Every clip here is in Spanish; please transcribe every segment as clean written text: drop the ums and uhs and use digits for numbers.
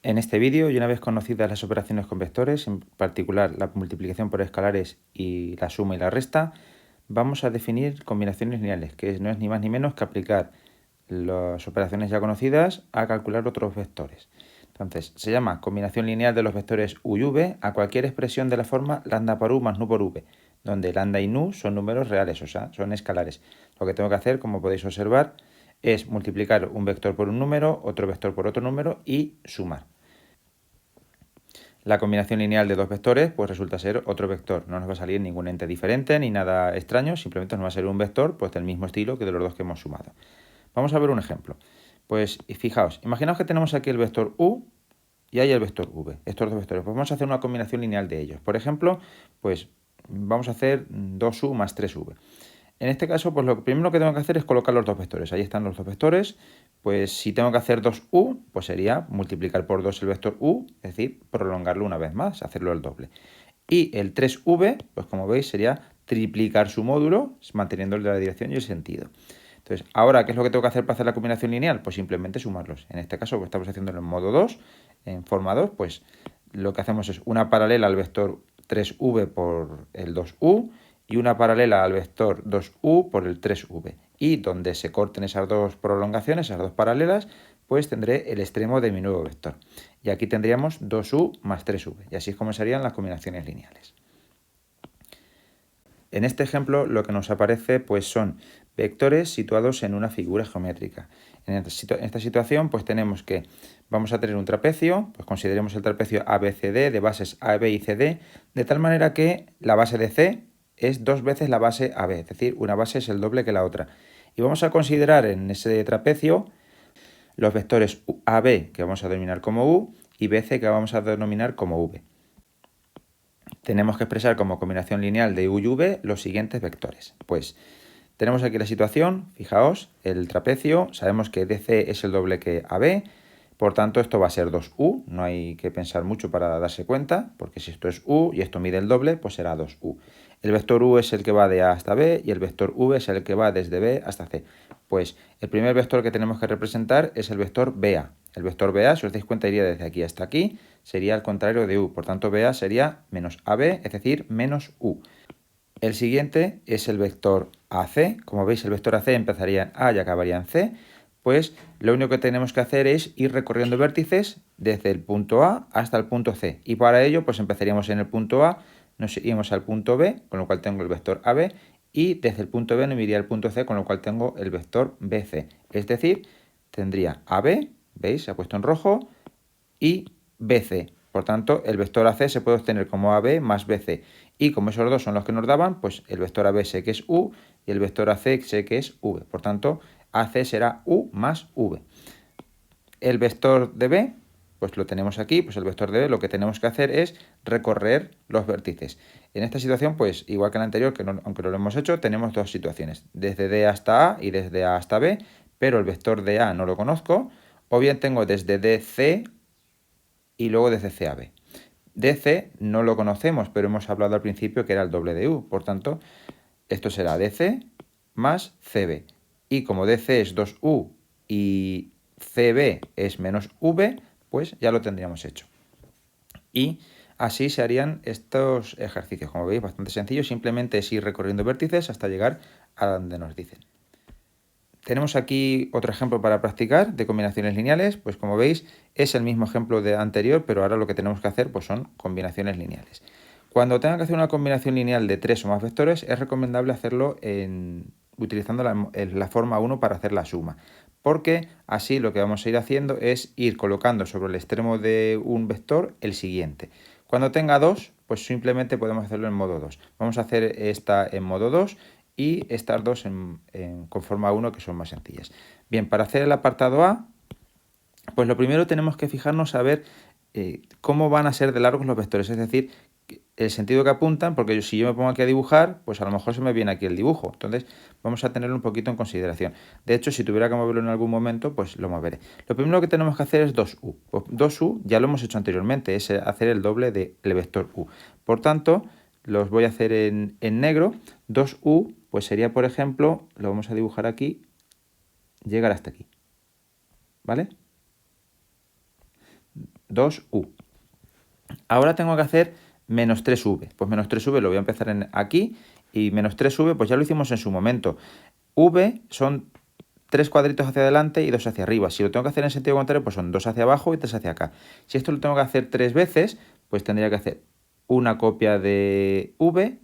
En este vídeo, y una vez conocidas las operaciones con vectores, en particular la multiplicación por escalares y la suma y la resta, vamos a definir combinaciones lineales, que no es ni más ni menos que aplicar las operaciones ya conocidas a calcular otros vectores. Entonces, se llama combinación lineal de los vectores u y v a cualquier expresión de la forma lambda por u más nu por v, donde lambda y nu son números reales, o sea, son escalares. Lo que tengo que hacer, como podéis observar, es multiplicar un vector por un número, otro vector por otro número y sumar. La combinación lineal de dos vectores pues resulta ser otro vector. No nos va a salir ningún ente diferente ni nada extraño, simplemente nos va a salir un vector pues del mismo estilo que de los dos que hemos sumado. Vamos a ver un ejemplo. Pues fijaos, imaginaos que tenemos aquí el vector u y hay el vector v, estos dos vectores. Pues vamos a hacer una combinación lineal de ellos. Por ejemplo, pues vamos a hacer 2u más 3v. En este caso, pues lo primero que tengo que hacer es colocar los dos vectores. Ahí están los dos vectores. Pues si tengo que hacer 2u, pues sería multiplicar por 2 el vector u, es decir, prolongarlo una vez más, hacerlo el doble. Y el 3v, pues como veis, sería triplicar su módulo, manteniendo la dirección y el sentido. Entonces, ahora, ¿qué es lo que tengo que hacer para hacer la combinación lineal? Pues simplemente sumarlos. En este caso, pues estamos haciéndolo en modo 2, en forma 2, pues lo que hacemos es una paralela al vector 3v por el 2u, y una paralela al vector 2u por el 3v. Y donde se corten esas dos prolongaciones, esas dos paralelas, pues tendré el extremo de mi nuevo vector. Y aquí tendríamos 2u más 3v. Y así es como serían las combinaciones lineales. En este ejemplo lo que nos aparece pues son vectores situados en una figura geométrica. En esta situación pues tenemos que vamos a tener un trapecio, pues consideremos el trapecio ABCD de bases AB y CD, de tal manera que la base de C es dos veces la base AB, es decir, una base es el doble que la otra. Y vamos a considerar en ese trapecio los vectores AB que vamos a denominar como U y BC que vamos a denominar como V. Tenemos que expresar como combinación lineal de u y v los siguientes vectores. Pues tenemos aquí la situación, fijaos, el trapecio, sabemos que DC es el doble que AB, por tanto esto va a ser 2u, no hay que pensar mucho para darse cuenta, porque si esto es u y esto mide el doble, pues será 2u. El vector u es el que va de A hasta B y el vector v es el que va desde B hasta C. Pues el primer vector que tenemos que representar es el vector BA. El vector BA, si os dais cuenta, iría desde aquí hasta aquí, sería al contrario de u, por tanto BA sería menos AB, es decir, menos u. El siguiente es el vector AC, como veis el vector AC empezaría en A y acabaría en C, pues lo único que tenemos que hacer es ir recorriendo vértices desde el punto A hasta el punto C, y para ello pues empezaríamos en el punto A, nos iríamos al punto B, con lo cual tengo el vector AB, y desde el punto B nos iría al punto C, con lo cual tengo el vector BC, es decir, tendría AB, veis, se ha puesto en rojo, y BC. Por tanto, el vector AC se puede obtener como AB más BC. Y como esos dos son los que nos daban, pues el vector AB sé que es U y el vector AC sé que es V. Por tanto, AC será U más V. El vector de B, pues lo tenemos aquí, pues el vector de B lo que tenemos que hacer es recorrer los vértices. En esta situación, pues igual que en la anterior, que no, aunque no lo hemos hecho, tenemos dos situaciones, desde D hasta A y desde A hasta B, pero el vector de A no lo conozco, o bien tengo desde DC y luego desde C a B. DC no lo conocemos, pero hemos hablado al principio que era el doble de U. Por tanto, esto será DC más CB. Y como DC es 2U y CB es menos V, pues ya lo tendríamos hecho. Y así se harían estos ejercicios. Como veis, bastante sencillo. Simplemente es ir recorriendo vértices hasta llegar a donde nos dicen. Tenemos aquí otro ejemplo para practicar de combinaciones lineales, pues como veis es el mismo ejemplo de anterior, pero ahora lo que tenemos que hacer pues son combinaciones lineales. Cuando tenga que hacer una combinación lineal de 3 o más vectores es recomendable hacerlo utilizando la forma 1 para hacer la suma, porque así lo que vamos a ir haciendo es ir colocando sobre el extremo de un vector el siguiente. Cuando tenga 2, pues simplemente podemos hacerlo en modo 2. Vamos a hacer esta en modo 2 y estas dos con forma 1 que son más sencillas. Bien, para hacer el apartado A, pues lo primero tenemos que fijarnos a ver cómo van a ser de largos los vectores, es decir, el sentido que apuntan, porque si yo me pongo aquí a dibujar, pues a lo mejor se me viene aquí el dibujo. Entonces vamos a tenerlo un poquito en consideración. De hecho, si tuviera que moverlo en algún momento, pues lo moveré. Lo primero que tenemos que hacer es 2u. Pues 2u ya lo hemos hecho anteriormente, es hacer el doble del vector u. Por tanto, los voy a hacer en negro. 2u, pues sería, por ejemplo, lo vamos a dibujar aquí, llegar hasta aquí. ¿Vale? 2u. Ahora tengo que hacer menos 3v. Pues menos 3v lo voy a empezar aquí y menos 3v pues ya lo hicimos en su momento. V son 3 cuadritos hacia adelante y 2 hacia arriba. Si lo tengo que hacer en sentido contrario, pues son 2 hacia abajo y 3 hacia acá. Si esto lo tengo que hacer 3 veces, pues tendría que hacer una copia de v,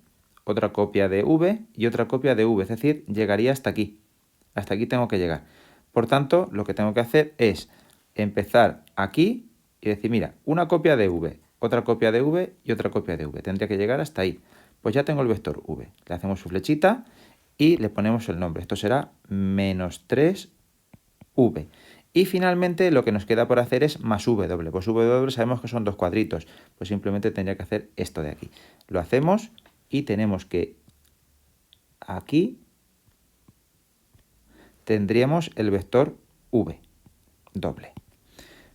otra copia de v y otra copia de v. Es decir, llegaría hasta aquí. Hasta aquí tengo que llegar. Por tanto, lo que tengo que hacer es empezar aquí y decir, mira, una copia de v, otra copia de v y otra copia de v. Tendría que llegar hasta ahí. Pues ya tengo el vector v. Le hacemos su flechita y le ponemos el nombre. Esto será menos 3v. Y finalmente lo que nos queda por hacer es más w. Pues w sabemos que son 2 cuadritos. Pues simplemente tendría que hacer esto de aquí. Lo hacemos y tenemos que aquí tendríamos el vector v doble.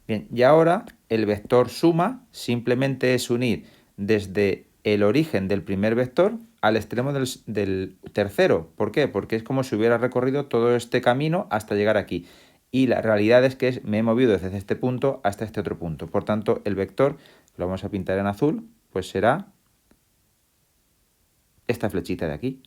Bien, y ahora el vector suma simplemente es unir desde el origen del primer vector al extremo del tercero. ¿Por qué? Porque es como si hubiera recorrido todo este camino hasta llegar aquí. Y la realidad es que me he movido desde este punto hasta este otro punto. Por tanto, el vector, lo vamos a pintar en azul, pues será esta flechita de aquí.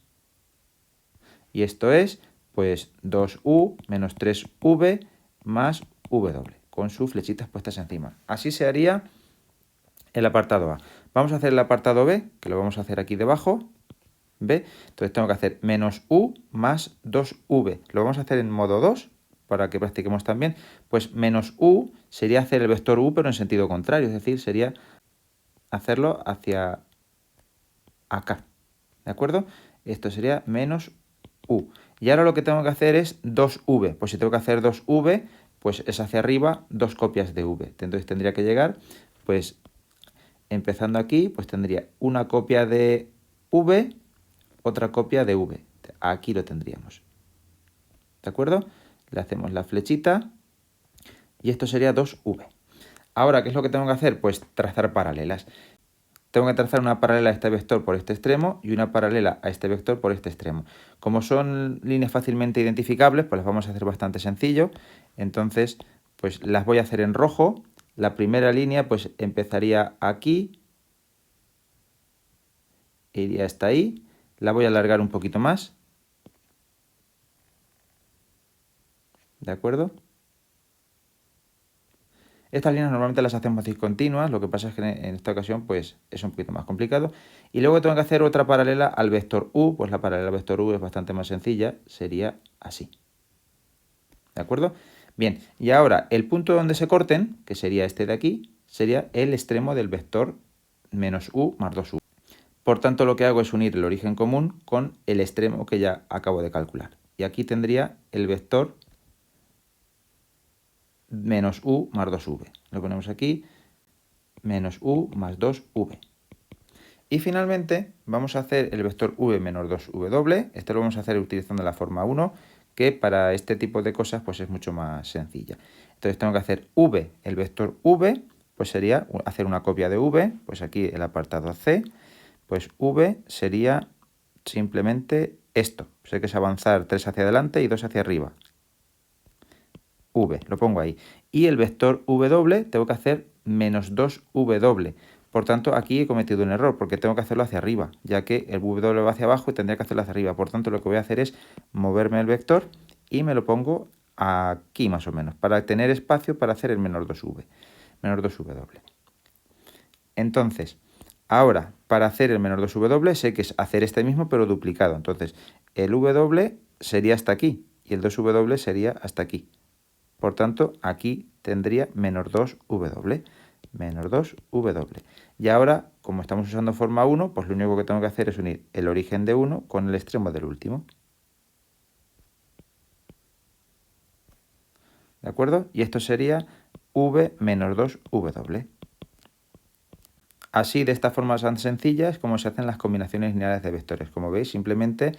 Y esto es, pues, 2u menos 3v más v doble, con sus flechitas puestas encima. Así se haría el apartado A. Vamos a hacer el apartado B, que lo vamos a hacer aquí debajo. ¿Ve? Entonces tengo que hacer menos u más 2v. Lo vamos a hacer en modo 2, para que practiquemos también. Pues menos u sería hacer el vector u, pero en sentido contrario. Es decir, sería hacerlo hacia acá. ¿De acuerdo? Esto sería menos u. Y ahora lo que tengo que hacer es 2v. Pues si tengo que hacer 2v, pues es hacia arriba 2 copias de v. Entonces tendría que llegar, pues empezando aquí, pues tendría una copia de v, otra copia de v. Aquí lo tendríamos. ¿De acuerdo? Le hacemos la flechita y esto sería 2v. Ahora, ¿qué es lo que tengo que hacer? Pues trazar paralelas. Tengo que trazar una paralela a este vector por este extremo y una paralela a este vector por este extremo. Como son líneas fácilmente identificables, pues las vamos a hacer bastante sencillo. Entonces, pues las voy a hacer en rojo. La primera línea pues empezaría aquí, iría hasta ahí. La voy a alargar un poquito más. ¿De acuerdo? Estas líneas normalmente las hacemos discontinuas, lo que pasa es que en esta ocasión pues es un poquito más complicado. Y luego tengo que hacer otra paralela al vector u, pues la paralela al vector u es bastante más sencilla, sería así. ¿De acuerdo? Bien, y ahora el punto donde se corten, que sería este de aquí, sería el extremo del vector menos u más 2u. Por tanto, lo que hago es unir el origen común con el extremo que ya acabo de calcular. Y aquí tendría el vector menos u más 2v. Lo ponemos aquí, menos u más 2v. Y finalmente vamos a hacer el vector v menos 2v doble. Este lo vamos a hacer utilizando la forma 1, que para este tipo de cosas pues es mucho más sencilla. Entonces tengo que hacer v, el vector v, pues sería hacer una copia de v, pues aquí el apartado C, pues v sería simplemente esto. Pues hay que avanzar 3 hacia adelante y 2 hacia arriba. V, lo pongo ahí. Y el vector v doble tengo que hacer menos 2v doble. Por tanto, aquí he cometido un error, porque tengo que hacerlo hacia arriba, ya que el v doble va hacia abajo y tendría que hacerlo hacia arriba. Por tanto, lo que voy a hacer es moverme el vector y me lo pongo aquí más o menos, para tener espacio para hacer el menos 2v doble. Entonces, ahora, para hacer el menos 2v doble, sé que es hacer este mismo, pero duplicado. Entonces, el v doble sería hasta aquí y el 2v doble sería hasta aquí. Por tanto, aquí tendría menos 2v doble. Menos 2v doble. Y ahora, como estamos usando forma 1, pues lo único que tengo que hacer es unir el origen de 1 con el extremo del último. ¿De acuerdo? Y esto sería v menos 2v doble. Así, de esta forma tan sencilla, es como se hacen las combinaciones lineales de vectores. Como veis, simplemente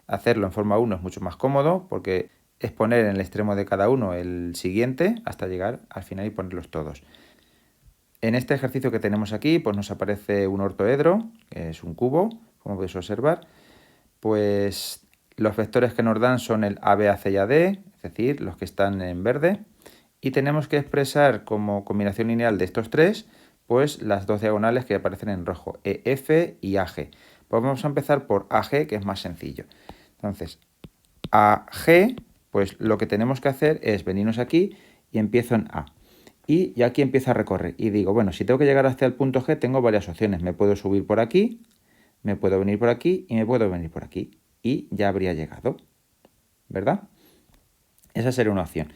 hacerlo en forma 1 es mucho más cómodo, porque es poner en el extremo de cada uno el siguiente hasta llegar al final y ponerlos todos. En este ejercicio que tenemos aquí, pues nos aparece un ortoedro, que es un cubo, como podéis observar. Pues los vectores que nos dan son el AB, AC y AD, es decir, los que están en verde. y tenemos que expresar como combinación lineal de estos tres, pues las dos diagonales que aparecen en rojo, EF y AG. Pues vamos a empezar por AG, que es más sencillo. Entonces, AG, pues lo que tenemos que hacer es venirnos aquí y empiezo en A. Y aquí empiezo a recorrer y digo, bueno, si tengo que llegar hasta el punto G, tengo varias opciones. Me puedo subir por aquí, me puedo venir por aquí y me puedo venir por aquí. Y ya habría llegado, ¿verdad? Esa sería una opción.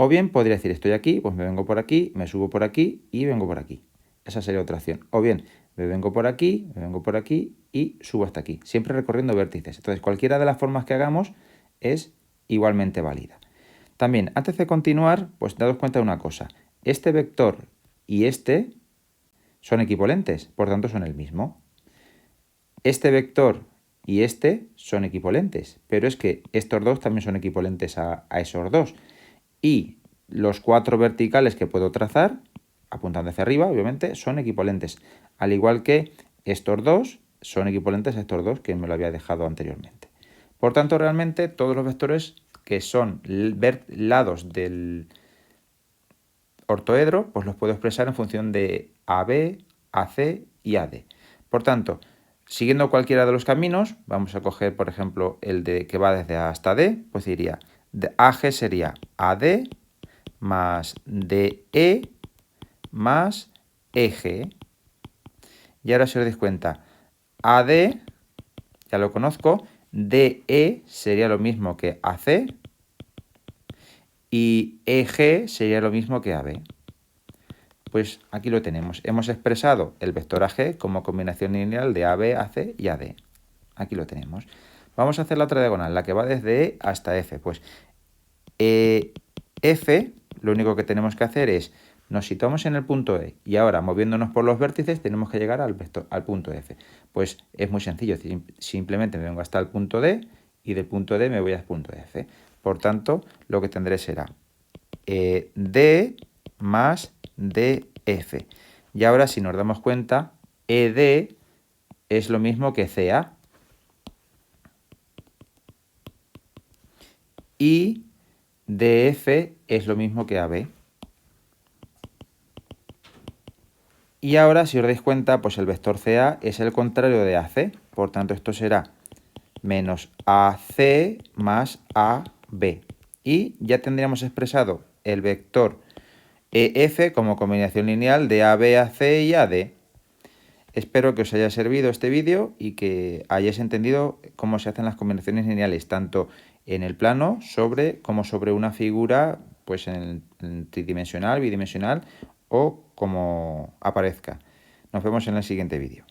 O bien podría decir, estoy aquí, pues me vengo por aquí, me subo por aquí y vengo por aquí. Esa sería otra opción. O bien, me vengo por aquí, me vengo por aquí y subo hasta aquí. Siempre recorriendo vértices. Entonces, cualquiera de las formas que hagamos es igualmente válida. También, antes de continuar, pues daos cuenta de una cosa. Este vector y este son equivalentes, por tanto son el mismo. Este vector y este son equivalentes, pero es que estos dos también son equivalentes a esos dos. Y los cuatro verticales que puedo trazar, apuntando hacia arriba, obviamente, son equivalentes. Al igual que estos dos son equivalentes a estos dos que me lo había dejado anteriormente. Por tanto, realmente todos los vectores que son lados del ortoedro, pues los puedo expresar en función de AB, AC y AD. Por tanto, siguiendo cualquiera de los caminos, vamos a coger, por ejemplo, el de que va desde A hasta D, pues diría, AG sería AD más DE más EG. Y ahora si os dais cuenta, AD, ya lo conozco, DE sería lo mismo que AC y EG sería lo mismo que AB. Pues aquí lo tenemos. Hemos expresado el vector AG como combinación lineal de AB, AC y AD. Aquí lo tenemos. Vamos a hacer la otra diagonal, la que va desde E hasta F. Pues F, lo único que tenemos que hacer es, nos situamos en el punto E y ahora moviéndonos por los vértices tenemos que llegar al punto F. Pues es muy sencillo, simplemente me vengo hasta el punto D y del punto D me voy al punto F. Por tanto, lo que tendré será D más DF. Y ahora, si nos damos cuenta, ED es lo mismo que CA. Y DF es lo mismo que AB. Y ahora, si os dais cuenta, pues el vector CA es el contrario de AC. Por tanto, esto será menos AC más AB. Y ya tendríamos expresado el vector EF como combinación lineal de AB, AC y AD. Espero que os haya servido este vídeo y que hayáis entendido cómo se hacen las combinaciones lineales, tanto en el plano como sobre una figura, pues en tridimensional, bidimensional o como aparezca. Nos vemos en el siguiente vídeo.